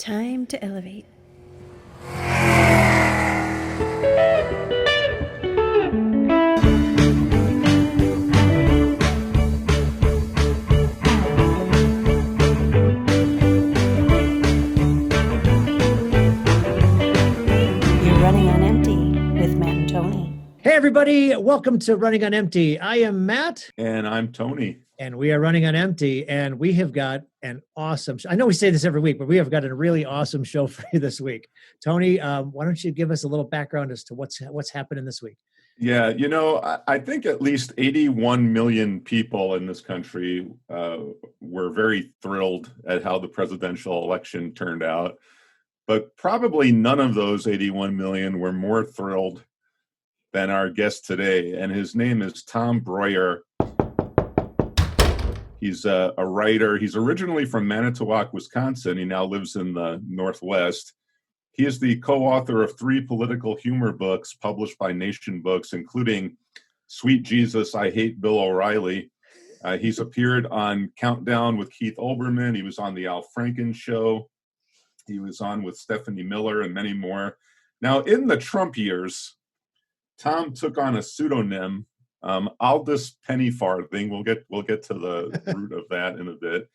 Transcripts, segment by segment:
Time to elevate. You're running on empty with Matt and Tony. Hey, everybody. Welcome to Running on Empty. I am Matt. And I'm Tony. And we are running on empty. And we have got an awesome I know we say this every week, but we have got a really awesome show for you this week. Tony, why don't you give us a little background as to what's happening this week? Yeah, I think at least 81 million people in this country were very thrilled at how the presidential election turned out. But probably none of those 81 million were more thrilled than our guest today. And his name is Tom Breuer. He's a writer. He's originally from Manitowoc, Wisconsin. He now lives in the Northwest. He is the co-author of 3 political humor books published by Nation Books, including Sweet Jesus, I Hate Bill O'Reilly. He's appeared on Countdown with Keith Olbermann. He was on the Al Franken Show. He was on with Stephanie Miller and many more. Now, in the Trump years, Tom took on a pseudonym, Aldous Pennyfarthing. We'll get to the root of that in a bit.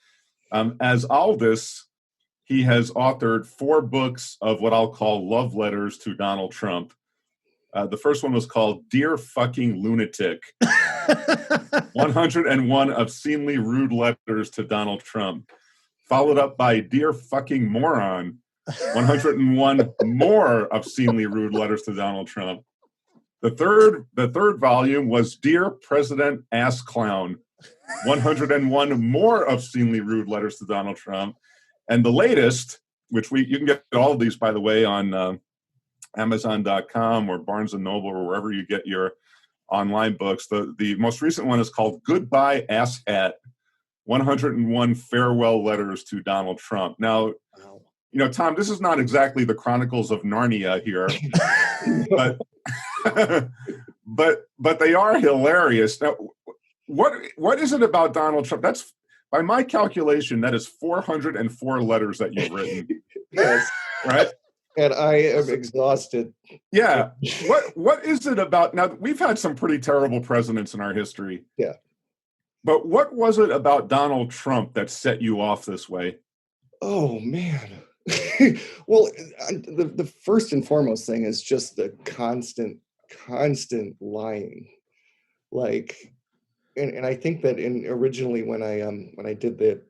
As Aldous, he has authored 4 books of what I'll call love letters to Donald Trump. The first one was called Dear Fucking Lunatic, 101 obscenely rude letters to Donald Trump, followed up by Dear Fucking Moron, 101 more obscenely rude letters to Donald Trump. The third volume was Dear President Ass Clown, 101 more obscenely rude letters to Donald Trump. And the latest, which you can get all of these, by the way, on Amazon.com or Barnes & Noble or wherever you get your online books. The most recent one is called Goodbye Asshat, 101 farewell letters to Donald Trump. Now, Tom, this is not exactly the Chronicles of Narnia here, but they are hilarious. Now, what is it about Donald Trump? That's, by my calculation, that is 404 letters that you've written. Yes. Right? And I am exhausted. Yeah. What is it about? Now, we've had some pretty terrible presidents in our history. Yeah. But what was it about Donald Trump that set you off this way? Oh, man. Well, the first and foremost thing is just the constant lying. Like, and I think that originally when I did the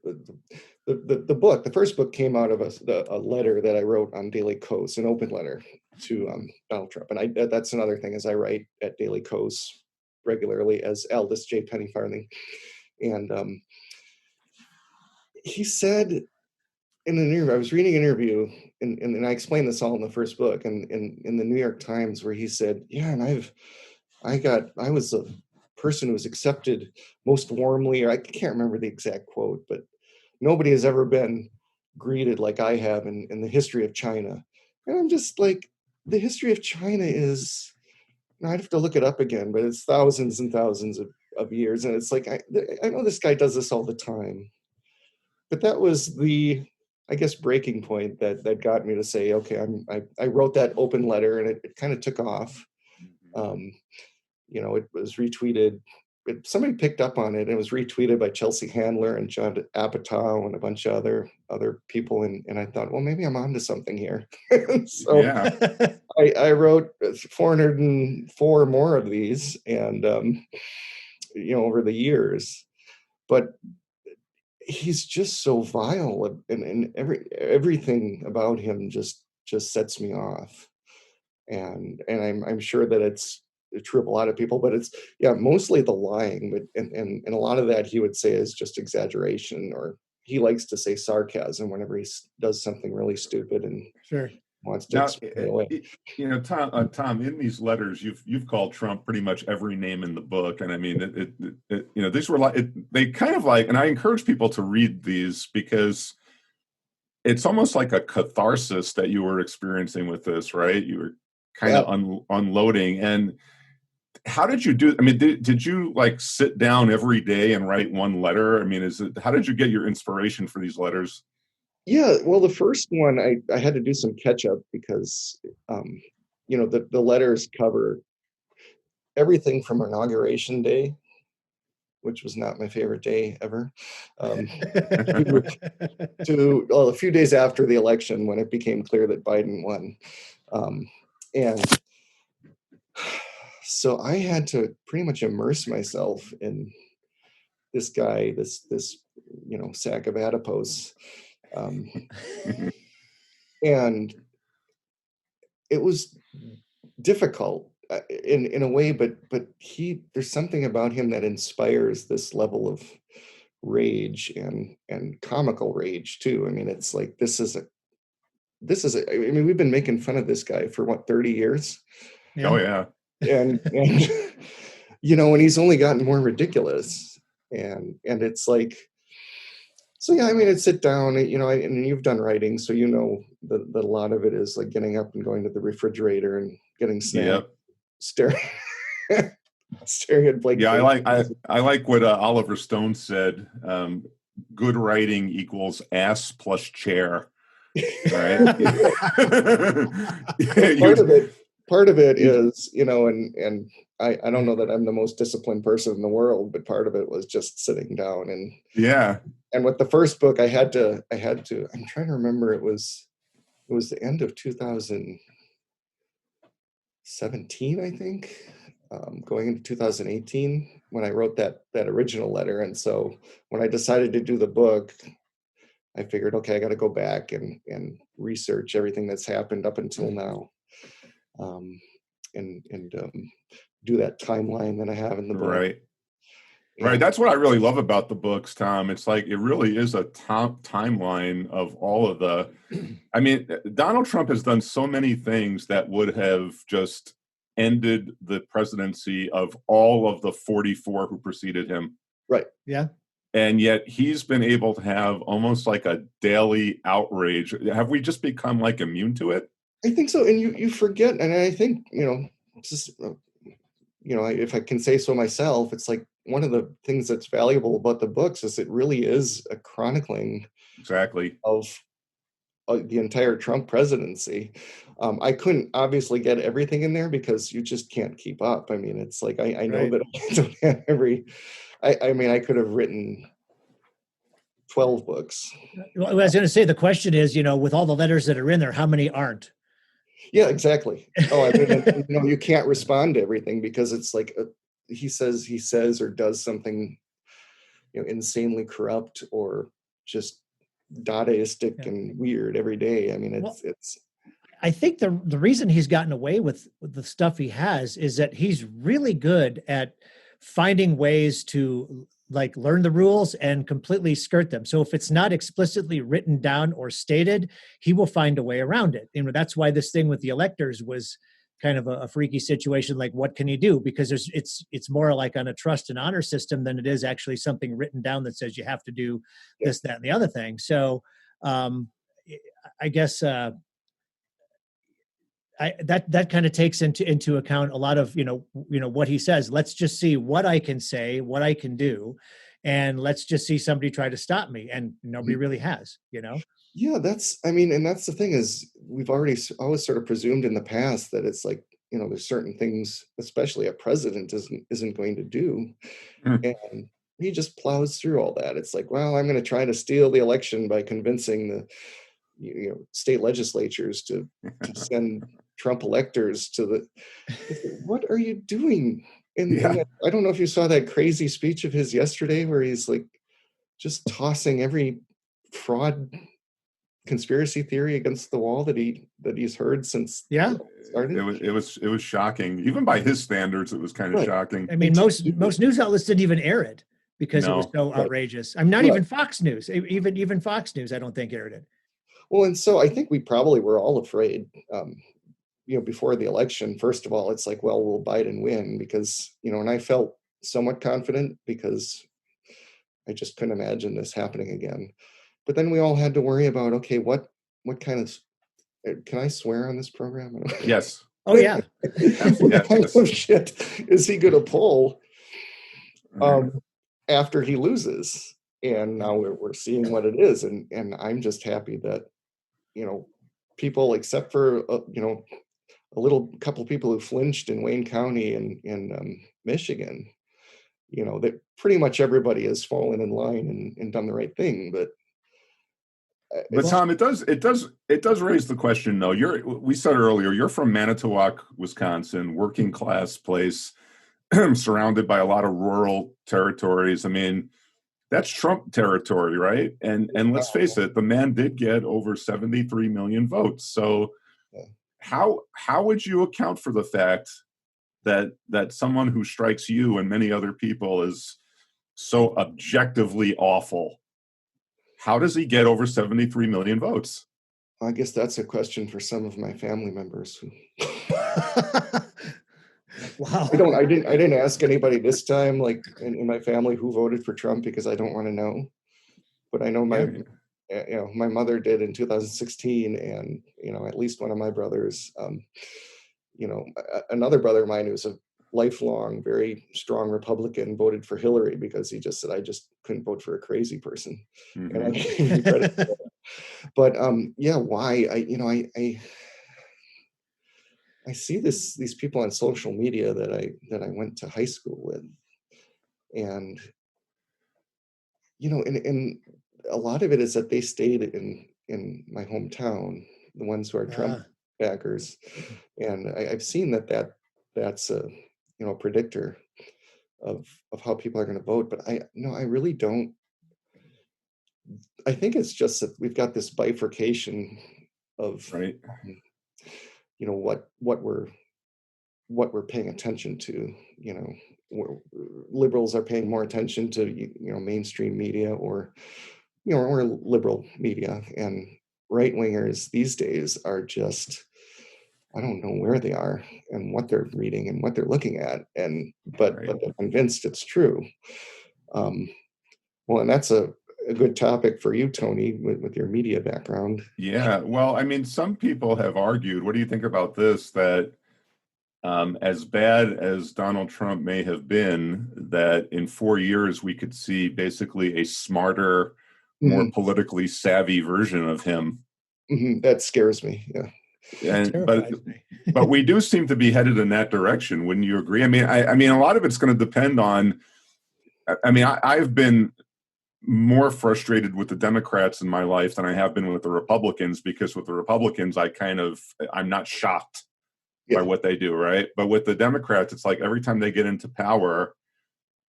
book, the first book came out of a letter that I wrote on Daily Kos, an open letter to Donald Trump. And that's another thing, is I write at Daily Kos regularly as Aldous J. Pennyfarthing. And he said in an interview, I was reading an interview, and I explained this all in the first book, and in the New York Times, where he said, yeah, and I was a person who was accepted most warmly, or I can't remember the exact quote, but nobody has ever been greeted like I have in the history of China. And I'm just like, the history of China is, I'd have to look it up again, but it's thousands and thousands of years. And it's like, I know this guy does this all the time, but that was the, I guess, breaking point that got me to say, okay, I wrote that open letter, and it kind of took off. It was retweeted. Somebody picked up on it, and it was retweeted by Chelsea Handler and John Apatow and a bunch of other people. And I thought, well, maybe I'm onto something here. So yeah. I wrote 404 more of these, and over the years. But he's just so vile, and everything about him just sets me off. And I'm sure that it's true of a lot of people, but it's mostly the lying, but and a lot of that he would say is just exaggeration, or he likes to say sarcasm whenever he does something really stupid and sure wants to explain it away. Tom, in these letters, you've called Trump pretty much every name in the book, and I mean, these were they kind of like, and I encourage people to read these because it's almost like a catharsis that you were experiencing with this, right? You were kind of unloading. And how did you do? I mean, did you like sit down every day and write one letter? I mean, how did you get your inspiration for these letters? Yeah, well, the first one I had to do some catch up because the letters cover everything from inauguration day, which was not my favorite day ever, to a few days after the election when it became clear that Biden won. And so I had to pretty much immerse myself in this guy, this sack of adipose. And it was difficult in a way, but there's something about him that inspires this level of rage and comical rage too. I mean, it's like this is I mean, we've been making fun of this guy for what, 30 years? Oh yeah. And and he's only gotten more ridiculous. And it's like, so yeah, I mean, I'd sit down, and you've done writing, so that a lot of it is like getting up and going to the refrigerator and getting snack, staring at Blake. Yeah, I like what Oliver Stone said. Good writing equals ass plus chair. Right. Part of it is, and I don't know that I'm the most disciplined person in the world, but part of it was just sitting down and And with the first book, I had to. I'm trying to remember. It was the end of 2017, I think, going into 2018 when I wrote that original letter. And so when I decided to do the book, I figured, okay, I got to go back and research everything that's happened up until now, and do that timeline that I have in the book. Right. Right. That's what I really love about the books, Tom. It's like, it really is a top timeline of all of the, I mean, Donald Trump has done so many things that would have just ended the presidency of all of the 44 who preceded him. Right. Yeah. And yet he's been able to have almost like a daily outrage. Have we just become like immune to it? I think so. And you forget, and I think, just, if I can say so myself, it's like one of the things that's valuable about the books is it really is a chronicling of the entire Trump presidency. I couldn't obviously get everything in there because you just can't keep up. I mean, it's like, I know that I don't have I mean, I could have written 12 books. Well, I was going to say, the question is, with all the letters that are in there, how many aren't? Yeah, exactly. Oh, I mean, you can't respond to everything because it's like he says or does something, insanely corrupt or just Dadaistic and weird every day. I mean, it's. I think the reason he's gotten away with the stuff he has is that he's really good at finding ways to like learn the rules and completely skirt them. So if it's not explicitly written down or stated, he will find a way around it. And that's why this thing with the electors was kind of a freaky situation. Like, what can you do? Because it's more like on a trust and honor system than it is actually something written down that says you have to do this, that, and the other thing. So I guess that kind of takes into account a lot of what he says. Let's just see what I can say, what I can do, and let's just see somebody try to stop me, and nobody really has. Yeah, and that's the thing is we've always sort of presumed in the past that it's like there's certain things, especially a president isn't going to do, and he just plows through all that. It's like, well, I'm going to try to steal the election by convincing the state legislatures to send Trump electors to the. What are you doing? And I don't know if you saw that crazy speech of his yesterday where he's like just tossing every fraud conspiracy theory against the wall that he's heard since started. It was shocking. Even by his standards, it was kind of shocking. I mean, most news outlets didn't even air it because it was so outrageous. I'm not even Fox News. Even Fox News, I don't think aired it. Well, and so I think we probably were all afraid, before the election. First of all, it's like, well, will Biden win? Because, and I felt somewhat confident because I just couldn't imagine this happening again. But then we all had to worry about, okay, what kind of, can I swear on this program? Yes. Oh, yeah. What kind of shit is he going to pull after he loses? And now we're seeing what it is, and I'm just happy that, people, except for a little couple people who flinched in Wayne County and in Michigan, that pretty much everybody has fallen in line and done the right thing. But Tom, it does raise the question though. We said earlier, you're from Manitowoc, Wisconsin, working class place, surrounded by a lot of rural territories. I mean, that's Trump territory, right? And let's face it, the man did get over 73 million votes. So how would you account for the fact that someone who strikes you and many other people as so objectively awful, how does he get over 73 million votes? I guess that's a question for some of my family members. Wow. I didn't ask anybody this time, like in my family, who voted for Trump, because I don't want to know. But I know my mother did in 2016, and at least one of my brothers. Another brother of mine who's a lifelong, very strong Republican voted for Hillary because he just said, I just couldn't vote for a crazy person. Mm-hmm. And I gave him credit for that. But why? I see these people on social media that I went to high school with, and and a lot of it is that they stayed in my hometown, the ones who are Trump backers, and I've seen that's a predictor of how people are going to vote. But I really don't. I think it's just that we've got this bifurcation of right. What we're paying attention to. Liberals are paying more attention to mainstream media or liberal media, and right wingers these days are just, I don't know where they are and what they're reading and what they're looking at, but they're convinced it's true. Well, and that's a good topic for you, Tony, with your media background. Yeah, well, I mean, some people have argued, what do you think about this, that as bad as Donald Trump may have been, that in 4 years we could see basically a smarter, more politically savvy version of him. Mm-hmm. That scares me. Yeah. But we do seem to be headed in that direction. Wouldn't you agree? I mean, a lot of it's going to depend on. I mean, I've been more frustrated with the Democrats in my life than I have been with the Republicans, because with the Republicans, I'm not shocked by what they do, right? But with the Democrats, it's like every time they get into power,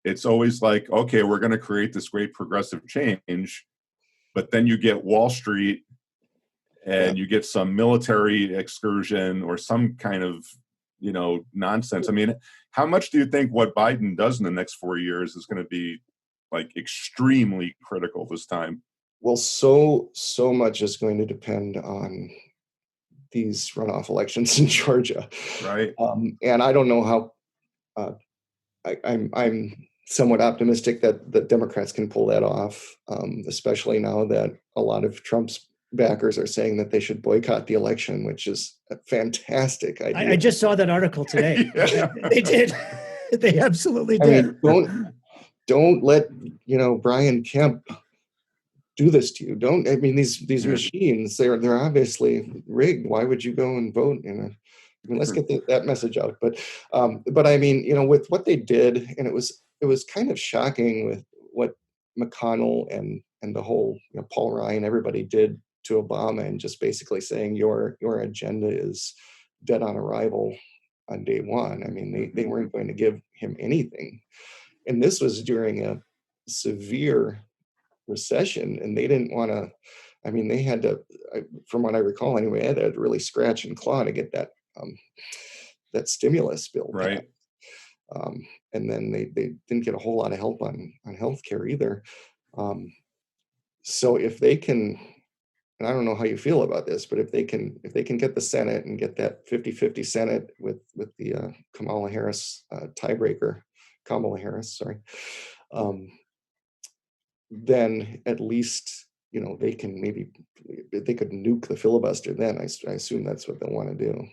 it's always like, okay, we're going to create this great progressive change, but then you get Wall Street and you get some military excursion or some kind of, nonsense. I mean, how much do you think what Biden does in the next 4 years is going to be like extremely critical this time? Well, so much is going to depend on these runoff elections in Georgia, right? And I don't know how. I'm somewhat optimistic that the Democrats can pull that off, especially now that a lot of Trump's backers are saying that they should boycott the election, which is a fantastic idea. I just saw that article today. They did. They absolutely did. I mean, don't let Brian Kemp do this to you. Don't. I mean, these machines, they're obviously rigged. Why would you go and vote? I mean, let's get that message out. But I mean, with what they did, and it was kind of shocking with what McConnell and the whole Paul Ryan, everybody did to Obama, and just basically saying your agenda is dead on arrival on day one. I mean, they weren't going to give him anything, and this was during a severe recession, and they didn't want to. I mean, they had to, from what I recall anyway, they had to really scratch and claw to get that stimulus bill right. And then they didn't get a whole lot of help on healthcare either. So if they can, and I don't know how you feel about this, but if they can get the Senate and get that 50-50 Senate with the Kamala Harris tiebreaker, then at least they could nuke the filibuster then. I assume that's what they'll want to do.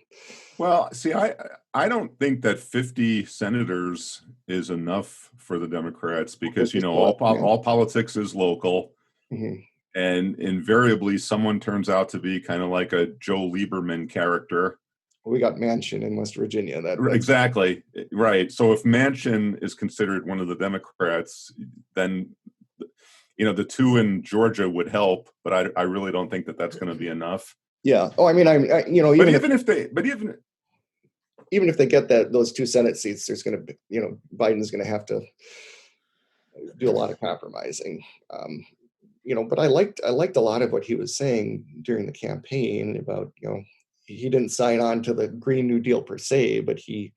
Well, see, I don't think that 50 senators is enough for the Democrats because, all politics is local. Mm-hmm. And invariably, someone turns out to be kind of like a Joe Lieberman character. We got Manchin in West Virginia. Exactly. Right. So if Manchin is considered one of the Democrats, then, the two in Georgia would help. But I really don't think that that's going to be enough. Yeah. Oh, I mean, even if they get those 2 Senate seats, there's going to be, Biden's going to have to do a lot of compromising. But I liked a lot of what he was saying during the campaign about, he didn't sign on to the Green New Deal per se, but he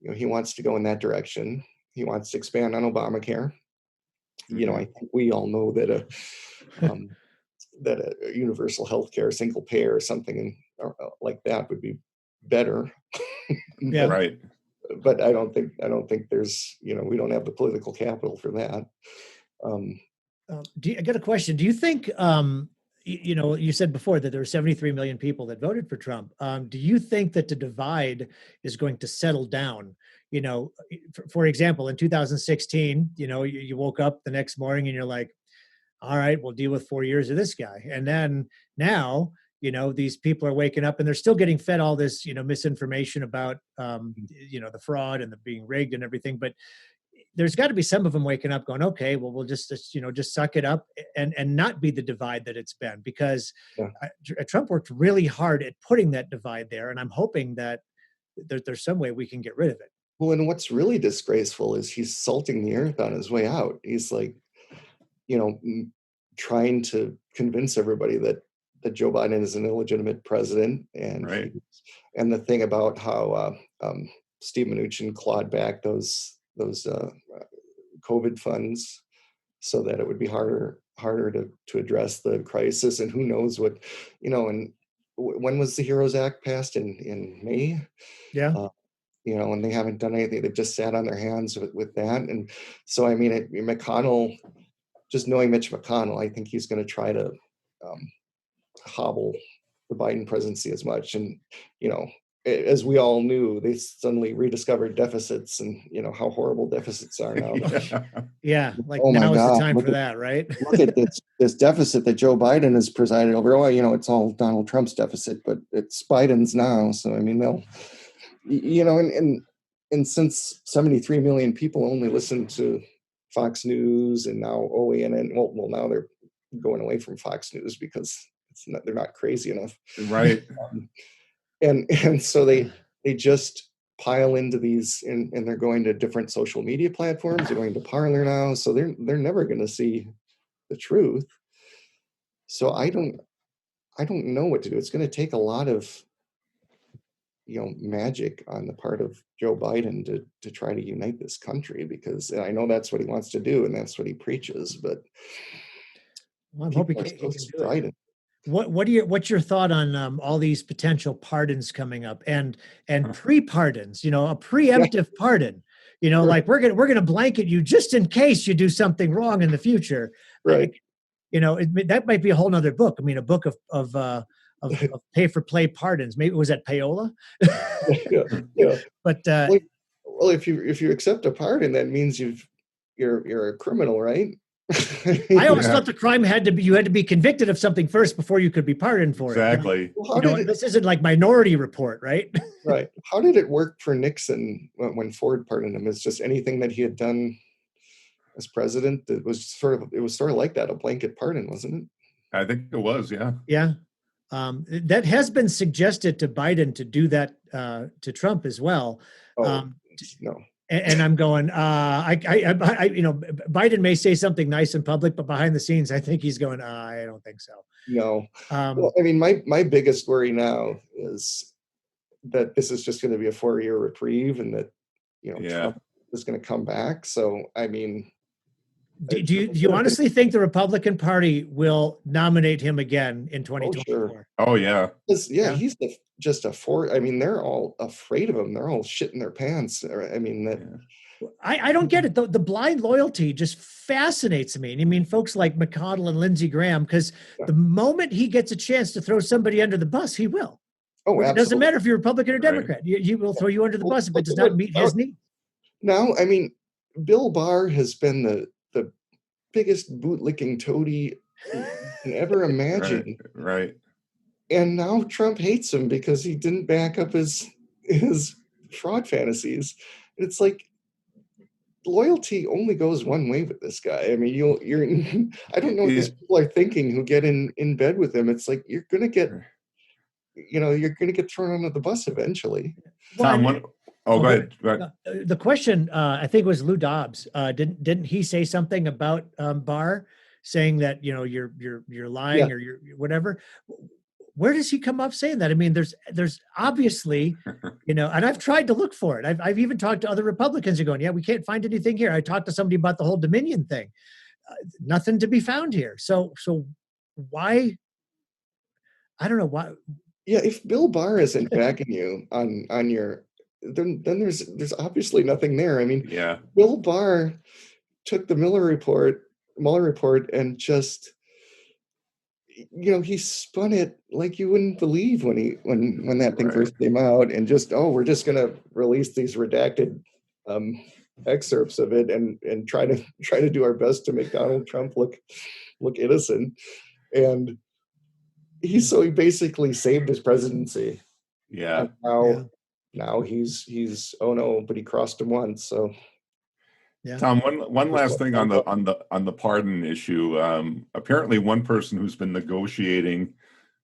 wants to go in that direction. He wants to expand on Obamacare. Mm-hmm. I think we all know that that a universal health care, single payer, or something like that would be better. Yeah. Right. But I don't think there's, we don't have the political capital for that. I got a question. Do you think, you said before that there were 73 million people that voted for Trump. Do you think that the divide is going to settle down? For example, in 2016, you woke up the next morning and you're like, all right, we'll deal with 4 years of this guy. And then now, these people are waking up and they're still getting fed all this, misinformation about, the fraud and the being rigged and everything. But there's got to be some of them waking up going, okay, well, we'll just suck it up and not be the divide that it's been, because Trump worked really hard at putting that divide there. And I'm hoping that there's some way we can get rid of it. Well, and what's really disgraceful is he's salting the earth on his way out. He's like, trying to convince everybody that Joe Biden is an illegitimate president. And right. And the thing about how Steve Mnuchin clawed back those COVID funds so that it would be harder to address the crisis. And who knows what, and when was the HEROES Act passed? In May? Yeah. And they haven't done anything. They've just sat on their hands with that. And so, I mean, McConnell, just knowing Mitch McConnell, I think he's going to try to hobble the Biden presidency as much. And, as we all knew, they suddenly rediscovered deficits and, how horrible deficits are now. Yeah. Like, oh now my is God, the time for that, right? Look at this deficit that Joe Biden has presided over. Oh, it's all Donald Trump's deficit, but it's Biden's now. So, I mean, they'll, and since 73 million people only listen to Fox News and now OANN, well, now they're going away from Fox News because they're not crazy enough. Right. And so they just pile into these, and they're going to different social media platforms. They're going to Parler now, so they're never going to see the truth. So I don't know what to do. It's going to take a lot of magic on the part of Joe Biden to try to unite this country, because I know that's what he wants to do and that's what he preaches. But I'm hoping he can do it. What's your thought on all these potential pardons coming up and pre-pardons? A preemptive pardon. Like we're gonna blanket you just in case you do something wrong in the future. Right. That might be a whole nother book. I mean, a book of pay for play pardons. Maybe was that payola? Yeah. But well, if you accept a pardon, that means you're a criminal, right? I always thought the crime you had to be convicted of something first before you could be pardoned for it. Exactly. This isn't like Minority Report, right? Right. How did it work for Nixon when Ford pardoned him? It's just anything that he had done as president. It was sort of like that, a blanket pardon, wasn't it? I think it was. Yeah. Yeah. That has been suggested to Biden to do that to Trump as well. No. And I'm going, Biden may say something nice in public, but behind the scenes, I think he's going, I don't think so. No. Well, I mean, my biggest worry now is that this is just going to be a 4-year reprieve, and that, Trump is going to come back. So, I mean, do you honestly think the Republican Party will nominate him again in 2024? Sure. Oh, yeah. He's just a force. I mean, they're all afraid of him. They're all shitting their pants. I mean, I don't get it. The blind loyalty just fascinates me. And I mean, folks like McConnell and Lindsey Graham, because the moment he gets a chance to throw somebody under the bus, he will. Oh, absolutely. It doesn't matter if you're Republican or Democrat. You will throw you under the bus if it does not meet his needs. Now, I mean, Bill Barr has been the biggest bootlicking toady you can ever imagine. Right. And now Trump hates him because he didn't back up his fraud fantasies. It's like, loyalty only goes one way with this guy. I mean, you're I don't know what these people are thinking who get in bed with him. It's like, you're gonna get thrown under the bus eventually. Tom, go ahead. The question, I think it was Lou Dobbs. Didn't he say something about Barr, saying that you're lying or you're whatever? Where does he come up saying that? I mean, there's obviously, and I've tried to look for it. I've even talked to other Republicans who are going, yeah, we can't find anything here. I talked to somebody about the whole Dominion thing. Nothing to be found here. So why? I don't know why. Yeah, if Bill Barr isn't backing you on your, then there's obviously nothing there. I mean, Bill Barr took the Mueller report, and just, he spun it like you wouldn't believe when that thing first came out, and just, we're just gonna release these redacted excerpts of it and try to do our best to make Donald Trump look innocent. And he basically saved his presidency. Yeah. And now he's oh no, but he crossed him once. So yeah. Tom, one last thing on the pardon issue. Apparently, one person who's been negotiating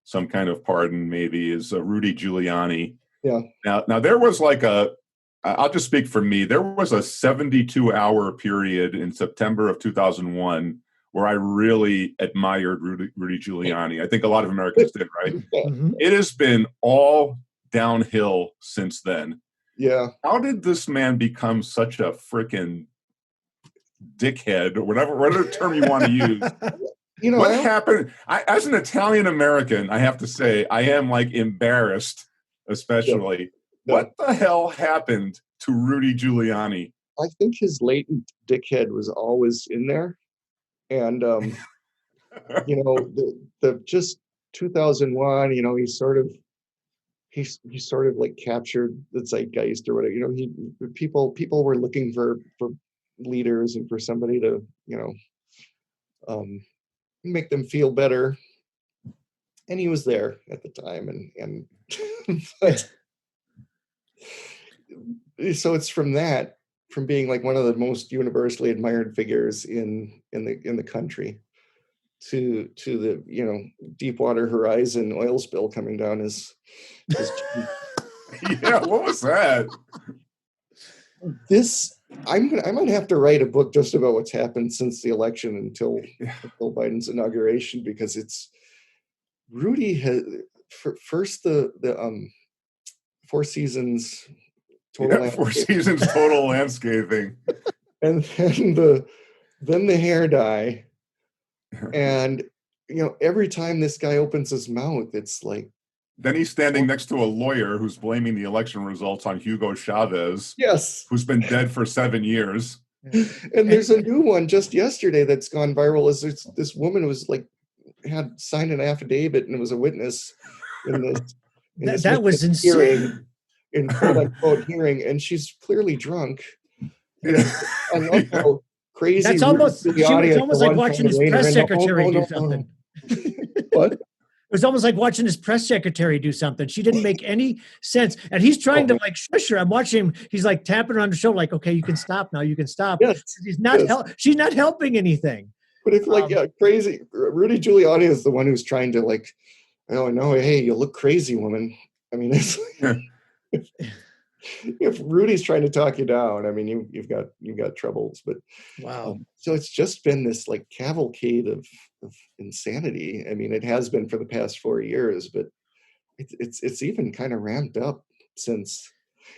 some kind of pardon maybe is Rudy Giuliani. Yeah. Now there was I'll just speak for me. There was a 72-hour period in September of 2001 where I really admired Rudy Giuliani. I think a lot of Americans did, right? Mm-hmm. It has been all downhill since then. Yeah. How did this man become such a freaking dickhead, or whatever term you want to use? What happened? As an Italian American, I have to say, I am embarrassed, especially. Yeah. What the hell happened to Rudy Giuliani? I think his latent dickhead was always in there. And, the just 2001, he sort of captured the zeitgeist or whatever. People were looking for leaders and for somebody to, make them feel better. And he was there at the time. And but, so it's from being one of the most universally admired figures in the country to the Deepwater Horizon oil spill coming down his Yeah, what was that? I might have to write a book just about what's happened since the election until Biden's inauguration, because Rudy has first the Four Seasons total landscaping, and then the hair dye, and every time this guy opens his mouth, it's like. Then he's standing next to a lawyer who's blaming the election results on Hugo Chavez. Yes, who's been dead for 7 years. And there's a new one just yesterday that's gone viral. Is this woman was had signed an affidavit and was a witness in this. That was insane. In quote unquote hearing, and she's clearly drunk. I love how crazy. That's almost. It's almost like watching his press secretary do something. What? It was almost like watching his press secretary do something. She didn't make any sense. And he's trying to shush her. I'm watching him. He's tapping her on the shoulder, okay, you can stop now. You can stop. Yes. She's not she's not helping anything. But it's crazy. Rudy Giuliani is the one who's trying to oh no, hey, you look crazy, woman. I mean, it's if Rudy's trying to talk you down, I mean, you've got troubles. But wow. So it's just been this cavalcade of insanity. I mean, it has been for the past 4 years, but it's even kind of ramped up since.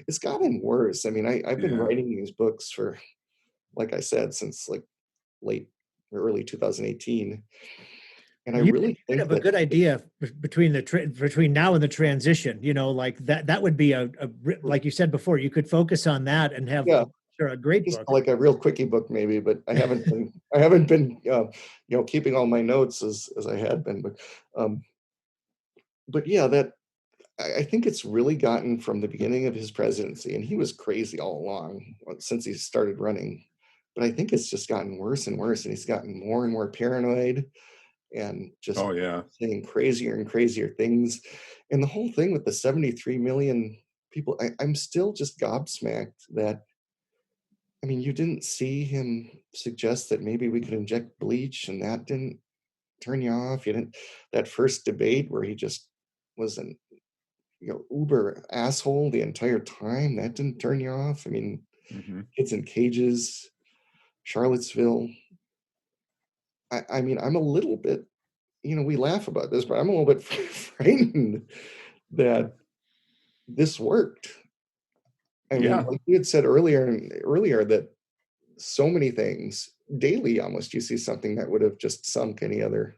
It's gotten worse. I mean, I've been writing these books for, like I said, since late or early 2018. And I really think have a good idea between now and the transition, that would be a like you said before, you could focus on that and have Sure, a great just book. like a real quickie book maybe, but I haven't been keeping all my notes as I had been. But yeah, that I think it's really gotten from the beginning of his presidency, and he was crazy all along since he started running. But I think it's just gotten worse and worse, and he's gotten more and more paranoid and just saying crazier and crazier things. And the whole thing with the 73 million people, I'm still just gobsmacked that, I mean, you didn't see him suggest that maybe we could inject bleach, and that didn't turn you off. You didn't, that first debate where he just was an uber asshole the entire time, that didn't turn you off. I mean, kids in cages, Charlottesville. I mean, I'm a little bit, we laugh about this, but I'm a little bit frightened that this worked. I mean, like you had said earlier that so many things daily, almost, you see something that would have just sunk any other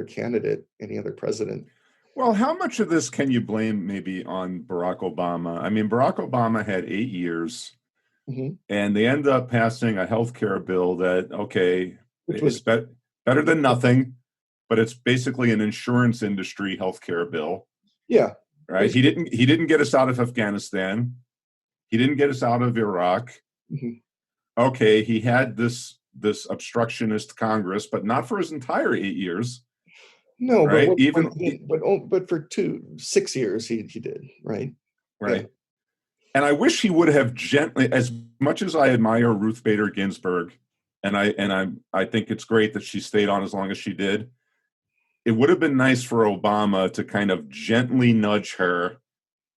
candidate, any other president. Well, how much of this can you blame maybe on Barack Obama? I mean, Barack Obama had 8 years, and they end up passing a health care bill that, which was better than nothing, but it's basically an insurance industry health care bill. Yeah. Right. He didn't get us out of Afghanistan. He didn't get us out of Iraq. Okay, he had this obstructionist Congress, but not for his entire 8 years. No, right? But for 6 years he did, right? Right. Yeah. And I wish he would have gently, as much as I admire Ruth Bader Ginsburg, and I think it's great that she stayed on as long as she did. It would have been nice for Obama to kind of gently nudge her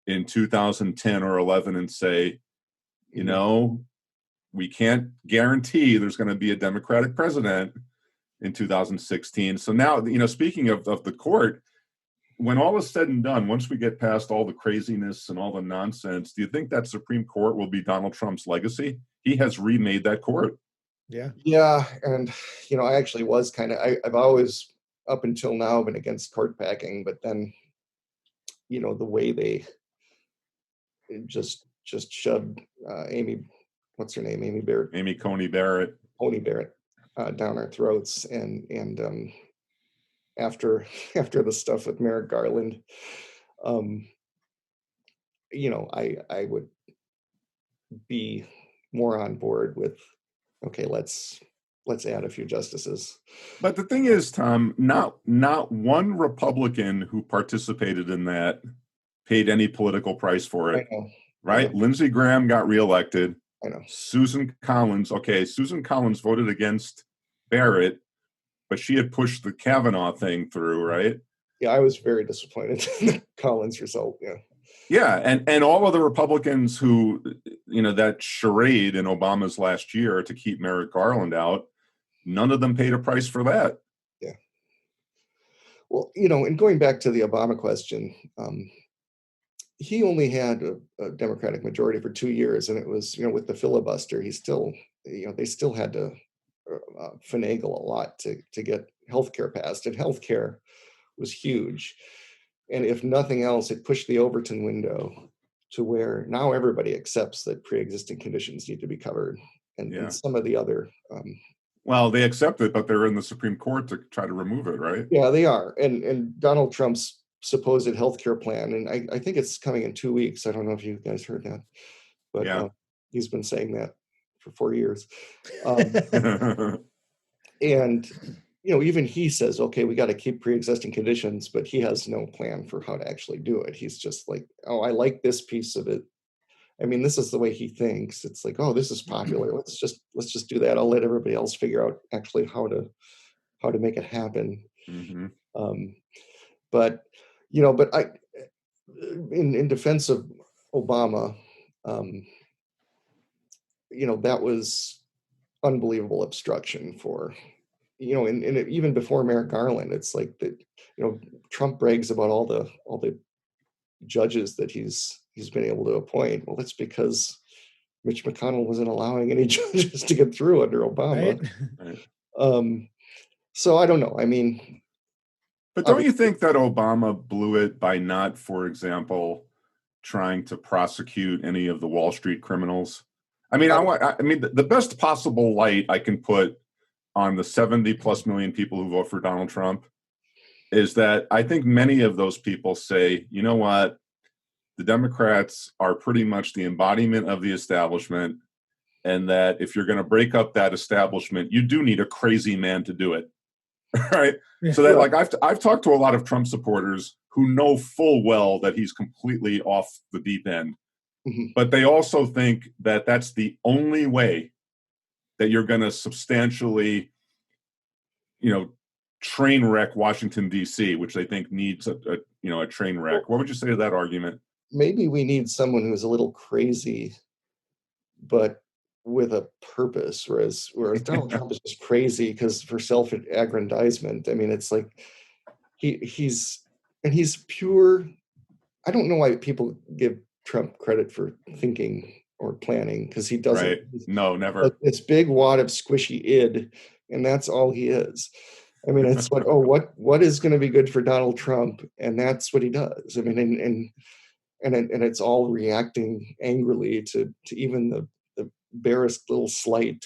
in 2010 or 11 and say, we can't guarantee there's going to be a Democratic president in 2016. So now, speaking of the court, when all is said and done, once we get past all the craziness and all the nonsense, do you think that Supreme Court will be Donald Trump's legacy? He has remade that court. Yeah. Yeah. And, I actually was I've always, up until now, been against court packing, but then, the way they just shoved Amy Coney Barrett down our throats, and after the stuff with Merrick Garland, I would be more on board with, okay, let's add a few justices. But the thing is, Tom, not one Republican who participated in that paid any political price for it. I know. Right? Lindsey Graham got reelected. I know. Susan Collins voted against Barrett, but she had pushed the Kavanaugh thing through, right? Yeah, I was very disappointed in the Collins result. Yeah. Yeah, and all of the Republicans who, that charade in Obama's last year to keep Merrick Garland out, none of them paid a price for that. Yeah. Well, and going back to the Obama question, he only had a Democratic majority for 2 years, and it was, with the filibuster, he still, they still had to finagle a lot to get healthcare passed, and healthcare was huge. And if nothing else, it pushed the Overton window to where now everybody accepts that pre-existing conditions need to be covered, and some of the other. Well, they accept it, but they're in the Supreme Court to try to remove it, right? Yeah, they are. And Donald Trump's supposed healthcare plan, and I think it's coming in 2 weeks. I don't know if you guys heard that, but he's been saying that for 4 years. And even he says, okay, we got to keep pre-existing conditions, but he has no plan for how to actually do it. He's just like, oh, I like this piece of it. I mean, this is the way he thinks. It's like, oh, this is popular. Let's just do that. I'll let everybody else figure out actually how to make it happen. But I, in defense of Obama, that was unbelievable obstruction for, and even before Merrick Garland, it's like that, Trump brags about all the judges that he's been able to appoint. Well, that's because Mitch McConnell wasn't allowing any judges to get through under Obama. Right. So I don't know. I mean, but don't you think that Obama blew it by not, for example, trying to prosecute any of the Wall Street criminals? I mean, the best possible light I can put on the 70 plus million people who vote for Donald Trump is that I think many of those people say, you know what, the Democrats are pretty much the embodiment of the establishment, and that if you're going to break up that establishment, you do need a crazy man to do it. Right? Yeah. So that, like, I've talked to a lot of Trump supporters who know full well that he's completely off the deep end. Mm-hmm. But they also think that that's the only way that you're going to substantially, train wreck Washington, D.C., which they think needs a train wreck. What would you say to that argument? Maybe we need someone who's a little crazy, but with a purpose, whereas Donald Trump is just crazy because for self-aggrandizement. I mean, it's like he's pure. I don't know why people give Trump credit for thinking or planning, because he doesn't. Right. No, never. It's big wad of squishy id, and that's all he is. I mean, it's like, what is going to be good for Donald Trump, and that's what he does. I mean, and it's all reacting angrily to even the barest little slight.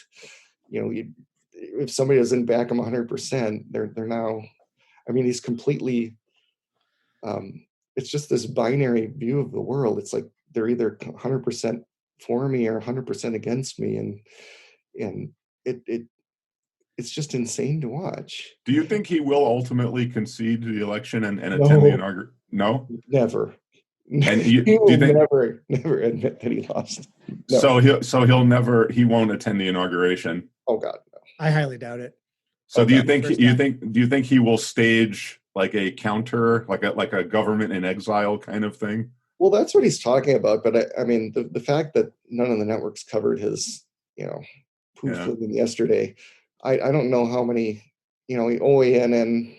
If somebody doesn't back him 100%, they're now. I mean, he's completely. It's just this binary view of the world. It's like they're either 100% for me or 100% against me, and it's just insane to watch. Do you think he will ultimately concede the election and attend the inauguration? No, never. And he will never admit that he lost. No. He won't attend the inauguration. Oh God, no. I highly doubt it. So do you think he will stage like a counter, like a government in exile kind of thing? Well, that's what he's talking about. But I mean, the fact that none of the networks covered his, poofing yesterday, I don't know how many, OANN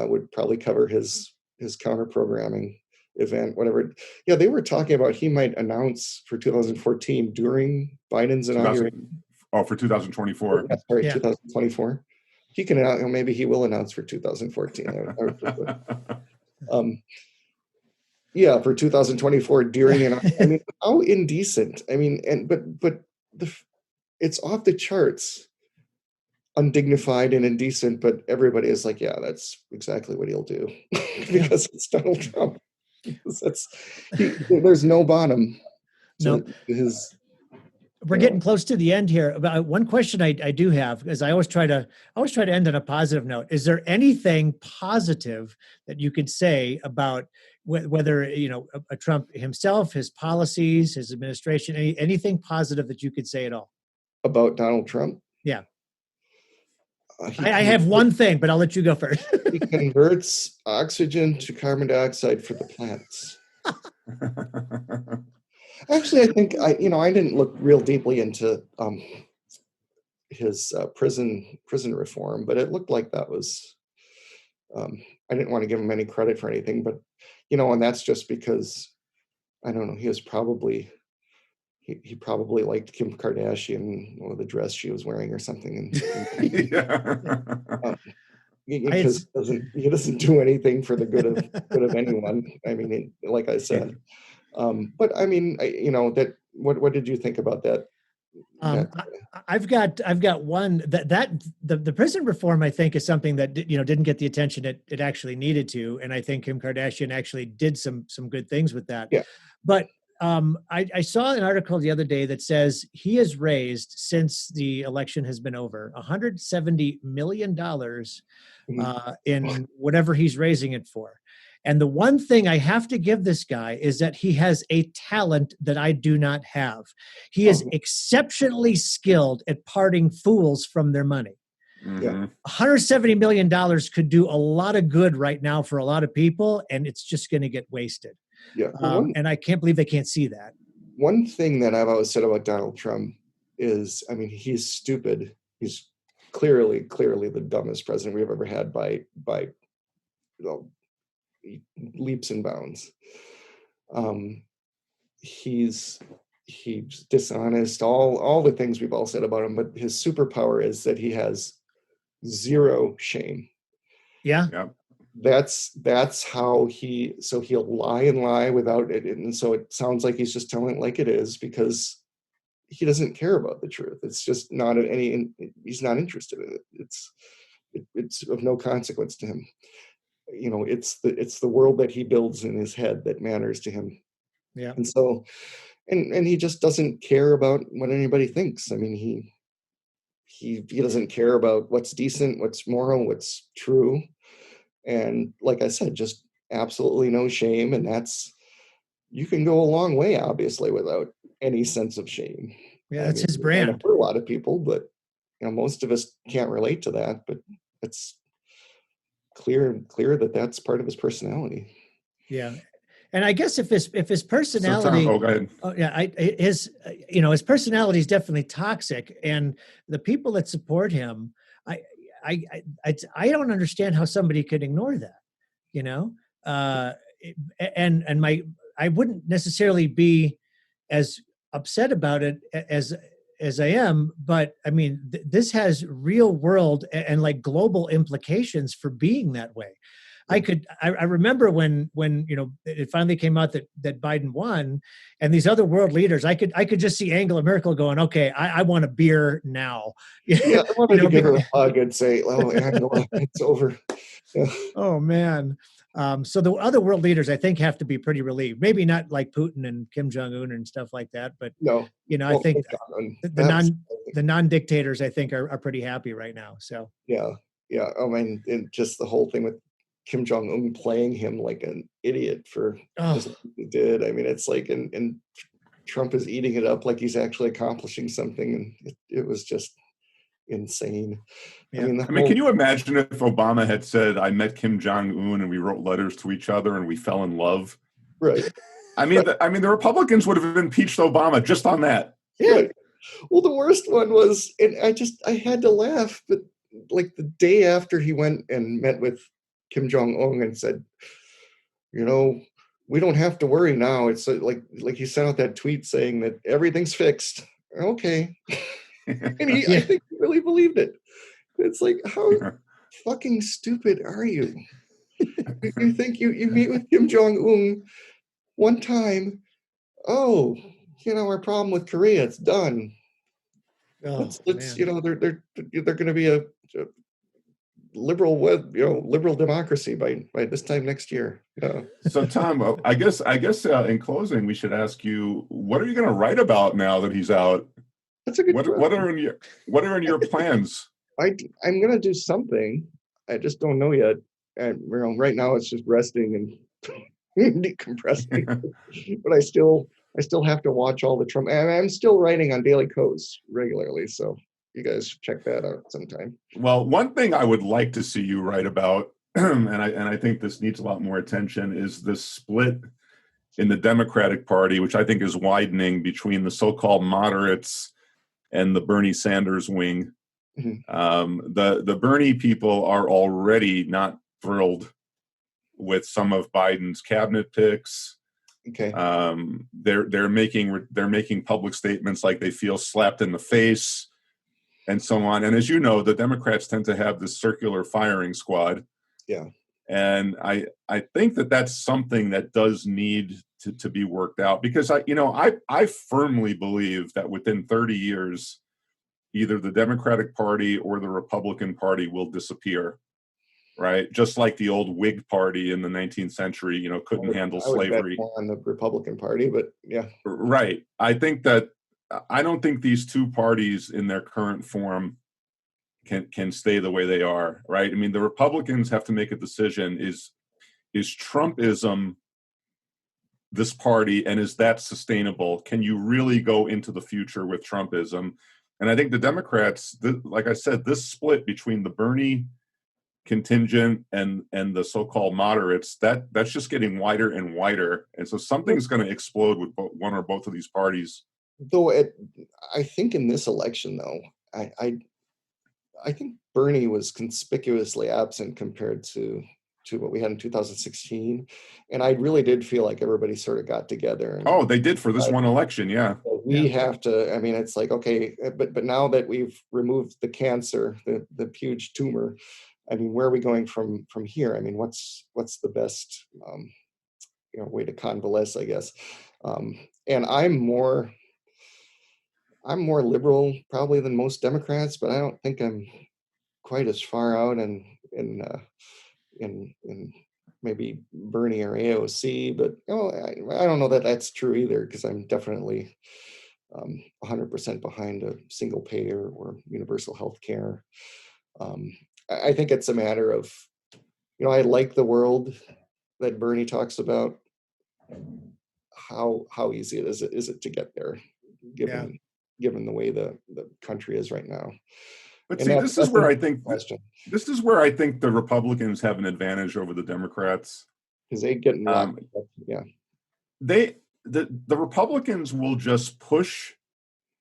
would probably cover his counter programming event, whatever. Yeah, they were talking about he might announce for 2014 during Biden's inauguration. For 2024. Yeah, sorry, 2024. He can announce, maybe he will announce for 2014. For 2024 during I mean, how indecent. I mean, but it's off the charts, undignified and indecent, but everybody is like, yeah, that's exactly what he'll do because it's Donald Trump. There's no bottom to his. We're getting close to the end here. But one question I do have, because I always try to end on a positive note. Is there anything positive that you could say about whether a Trump himself, his policies, his administration, anything positive that you could say at all about Donald Trump? Yeah. I have one thing, but I'll let you go first. He converts oxygen to carbon dioxide for the plants. Actually, I think I didn't look real deeply into his prison reform, but it looked like that was. I didn't want to give him any credit for anything, but and that's just because I don't know. He was probably. He probably liked Kim Kardashian or the dress she was wearing or something, because he doesn't do anything for the good of anyone. I mean, like I said, but I mean, that. What did you think about that? I've got one that the prison reform, I think, is something that didn't get the attention it actually needed to, and I think Kim Kardashian actually did some good things with that. Yeah, but. I saw an article the other day that says he has raised, since the election has been over, $170 million in whatever he's raising it for. And the one thing I have to give this guy is that he has a talent that I do not have. He is exceptionally skilled at parting fools from their money. Yeah. $170 million could do a lot of good right now for a lot of people, and it's just going to get wasted. Yeah, and I can't believe they can't see that. One thing that I've always said about Donald Trump is, I mean, he's stupid. He's clearly the dumbest president we've ever had by leaps and bounds. He's dishonest. All the things we've all said about him, but his superpower is that he has zero shame. Yeah. That's how he'll lie and lie without it. And so it sounds like he's just telling it like it is, because he doesn't care about the truth. It's just not he's not interested in it. It's of no consequence to him. It's the world that he builds in his head that matters to him. Yeah. And so, and he just doesn't care about what anybody thinks. I mean, he doesn't care about what's decent, what's moral, what's true. And like I said, just absolutely no shame. And you can go a long way, obviously, without any sense of shame. Yeah, that's his brand. For a lot of people, but most of us can't relate to that. But it's clear that that's part of his personality. Yeah, and I guess if his personality, go ahead. Oh yeah, his personality is definitely toxic, and the people that support him, I don't understand how somebody could ignore that. And I wouldn't necessarily be as upset about it as I am, but I mean, this has real world and like global implications for being that way. I remember when it finally came out that Biden won, and these other world leaders, I could just see Angela Merkel going, okay, I want a beer now. Yeah, I wanted to give her a hug and say, oh, Angela, it's over. Yeah. Oh man. So the other world leaders, I think, have to be pretty relieved. Maybe not like Putin and Kim Jong-un and stuff like that, but no. I think the non-dictators, I think, are pretty happy right now. So yeah. I mean, and just the whole thing with Kim Jong-un playing him like an idiot for just what he did. I mean, it's like, and Trump is eating it up like he's actually accomplishing something, and it was just insane. Yeah. I mean, can you imagine if Obama had said, I met Kim Jong-un and we wrote letters to each other and we fell in love? Right. I mean, the Republicans would have impeached Obama just on that. Yeah. Right. Well, the worst one was, and I had to laugh, but like the day after he went and met with Kim Jong-un and said, we don't have to worry now. It's like he sent out that tweet saying that everything's fixed. Okay. And I think he really believed it. It's like, how fucking stupid are you? You think you meet with Kim Jong-un one time, our problem with Korea, it's done. Let's they're going to be a liberal democracy by this time next year. So Tom, I guess in closing, we should ask you, what are you going to write about now that he's out? That's a good question. What are in your plans? I'm going to do something. I just don't know yet. And right now it's just resting and decompressing. But I still have to watch all the Trump. And I'm still writing on Daily Kos regularly, so you guys check that out sometime. Well, one thing I would like to see you write about, and I think this needs a lot more attention, is the split in the Democratic Party, which I think is widening between the so-called moderates and the Bernie Sanders wing. Mm-hmm. The Bernie people are already not thrilled with some of Biden's cabinet picks. Okay. They're making public statements like they feel slapped in the face and so on. And as you know, the Democrats tend to have this circular firing squad. Yeah. And I think that's something that does need to be worked out, because I firmly believe that within 30 years, either the Democratic Party or the Republican Party will disappear, right? Just like the old Whig Party in the 19th century, couldn't handle slavery. I would bet more on the Republican Party, but yeah. Right. I don't think these two parties in their current form can stay the way they are, right? I mean, the Republicans have to make a decision. Is Trumpism this party, and is that sustainable? Can you really go into the future with Trumpism? And I think the Democrats, like I said, this split between the Bernie contingent and the so-called moderates, that's just getting wider and wider. And so something's going to explode with one or both of these parties. Though I think in this election, though, I think Bernie was conspicuously absent compared to what we had in 2016. And I really did feel like everybody sort of got together. And, they did for this one election, yeah. We have to, I mean, it's like, okay, but now that we've removed the cancer, the huge tumor, I mean, where are we going from here? I mean, what's the best way to convalesce, I guess. And I'm I'm more liberal probably than most Democrats, but I don't think I'm quite as far out in maybe Bernie or AOC. But I don't know that that's true either, because I'm definitely 100% behind a single payer or universal health care. I think it's a matter of, I like the world that Bernie talks about. How easy is it to get there, given the way the country is right now? But And see, this is where I think question, this is where I think the Republicans have an advantage over the Democrats. because they get locked up. Yeah, the Republicans will just push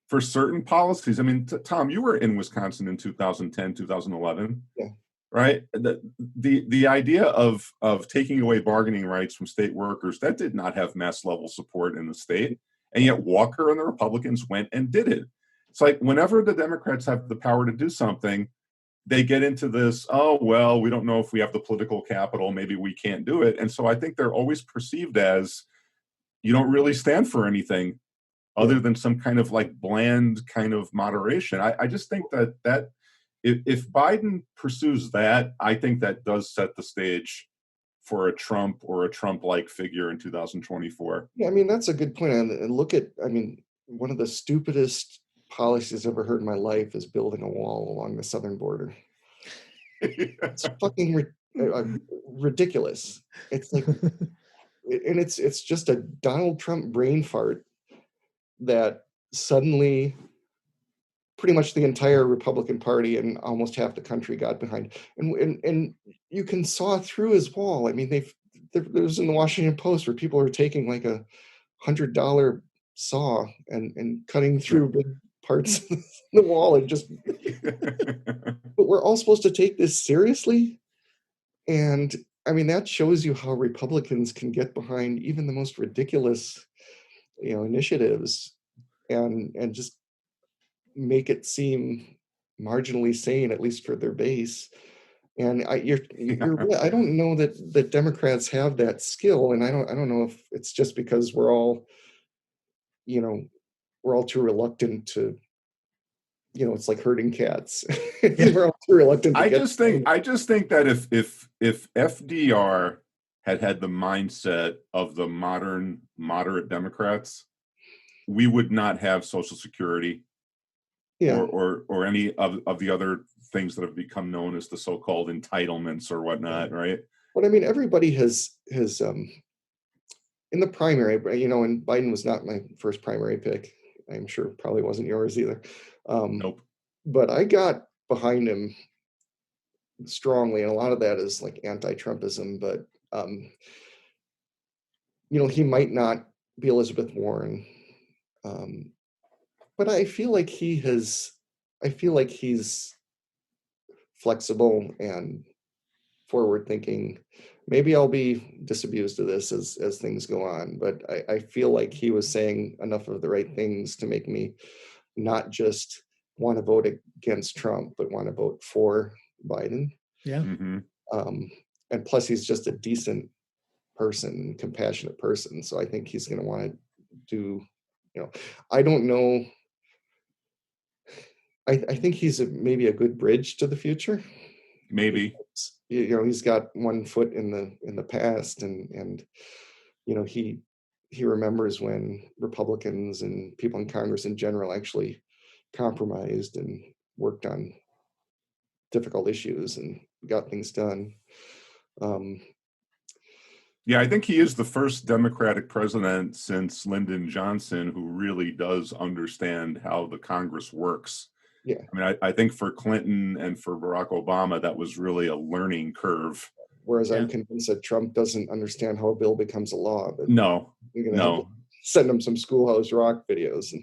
for certain policies. I mean, Tom, you were in Wisconsin in 2010, 2011. Yeah. Right. The idea of taking away bargaining rights from state workers, that did not have mass level support in the state. And yet Walker and the Republicans went and did it. It's like whenever the Democrats have the power to do something, they get into this, oh, well, we don't know if we have the political capital, maybe we can't do it. And so I think they're always perceived as, you don't really stand for anything other than some kind of like bland kind of moderation. I just think that if Biden pursues that, I think that does set the stage for a Trump or a Trump-like figure in 2024. Yeah, I mean, that's a good point. And look at, one of the stupidest policies I've ever heard in my life is building a wall along the southern border. It's fucking ridiculous. It's like, and it's just a Donald Trump brain fart that suddenly pretty much the entire Republican Party and almost half the country got behind. And you can saw through his wall. I mean, there's in the Washington Post where people are taking like a $100 saw and cutting through big parts of the wall and just. But we're all supposed to take this seriously, and I mean that shows you how Republicans can get behind even the most ridiculous, initiatives, and just make it seem marginally sane, at least for their base. And you're right. I don't know that Democrats have that skill, and I don't know if it's just because we're all too reluctant to, it's like herding cats. We're all too reluctant. I just think that if FDR had the mindset of the modern moderate Democrats, we would not have Social Security. Yeah. Or any of the other things that have become known as the so-called entitlements or whatnot, right? But I mean, everybody has in the primary, and Biden was not my first primary pick. I'm sure probably wasn't yours either. Nope. But I got behind him strongly, and a lot of that is like anti-Trumpism. But he might not be Elizabeth Warren. But I feel like he's flexible and forward thinking. Maybe I'll be disabused of this as things go on, but I feel like he was saying enough of the right things to make me not just want to vote against Trump, but want to vote for Biden. Yeah. Mm-hmm. And plus he's just a decent person, compassionate person. So I think he's going to want to do, I don't know. I think he's maybe a good bridge to the future. Maybe. He's got one foot in the past, and he remembers when Republicans and people in Congress in general actually compromised and worked on difficult issues and got things done. Yeah, I think he is the first Democratic president since Lyndon Johnson who really does understand how the Congress works. Yeah. I mean, I think for Clinton and for Barack Obama, that was really a learning curve. Whereas I'm convinced that Trump doesn't understand how a bill becomes a law. But no. Send him some Schoolhouse Rock videos.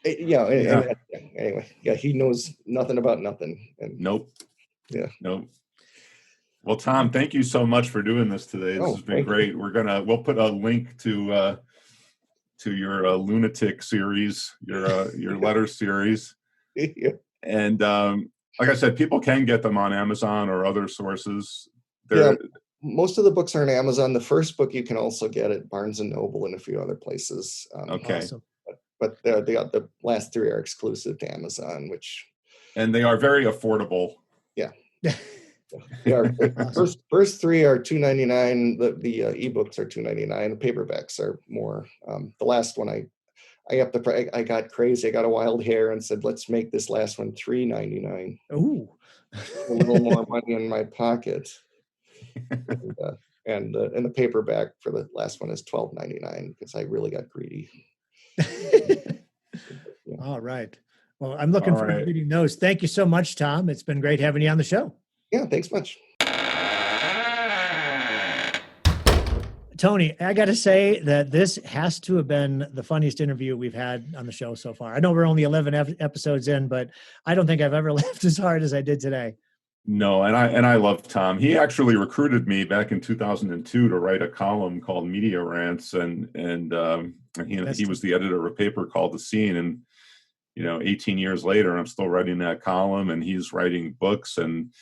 Anyway, he knows nothing about nothing. And, nope. Yeah. Nope. Well, Tom, thank you so much for doing this today. This has been great. You. We'll put a link to your lunatic series, your letter series. Yeah. And like I said, people can get them on Amazon or other sources. Most of the books are on Amazon. The first book you can also get at Barnes & Noble and a few other places. Okay. Awesome. but the last 3 are exclusive to Amazon, and they are very affordable. Yeah. They are. Awesome. First 3 are $2.99. The ebooks are $2.99. The paperbacks are more. The last one I got crazy. I got a wild hair and said, let's make this last one $3.99. Ooh. A little more money in my pocket. And the paperback for the last one is $12.99 because I really got greedy. Yeah. All right. Well, I'm looking forward to reading those. Thank you so much, Tom. It's been great having you on the show. Yeah, thanks much. Tony, I got to say that this has to have been the funniest interview we've had on the show so far. I know we're only 11 episodes in, but I don't think I've ever laughed as hard as I did today. No, and I love Tom. He actually recruited me back in 2002 to write a column called Media Rants, and he was the editor of a paper called The Scene. And 18 years later, I'm still writing that column, and he's writing books. And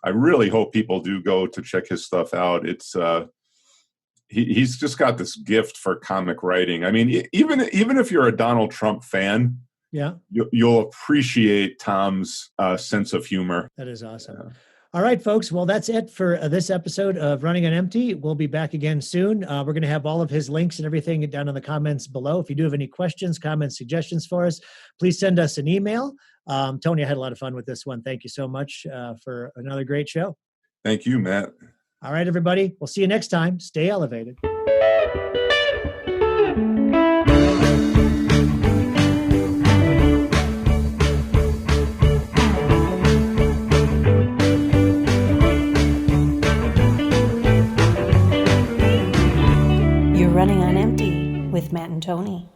I really hope people do go to check his stuff out. It's he's just got this gift for comic writing. I mean, even if you're a Donald Trump fan, yeah, you'll appreciate Tom's sense of humor. That is awesome. Yeah. All right, folks. Well, that's it for this episode of Running on Empty. We'll be back again soon. We're going to have all of his links and everything down in the comments below. If you do have any questions, comments, suggestions for us, please send us an email. Tony, I had a lot of fun with this one. Thank you so much for another great show. Thank you, Matt. All right, everybody. We'll see you next time. Stay elevated. You're running on empty with Matt and Tony.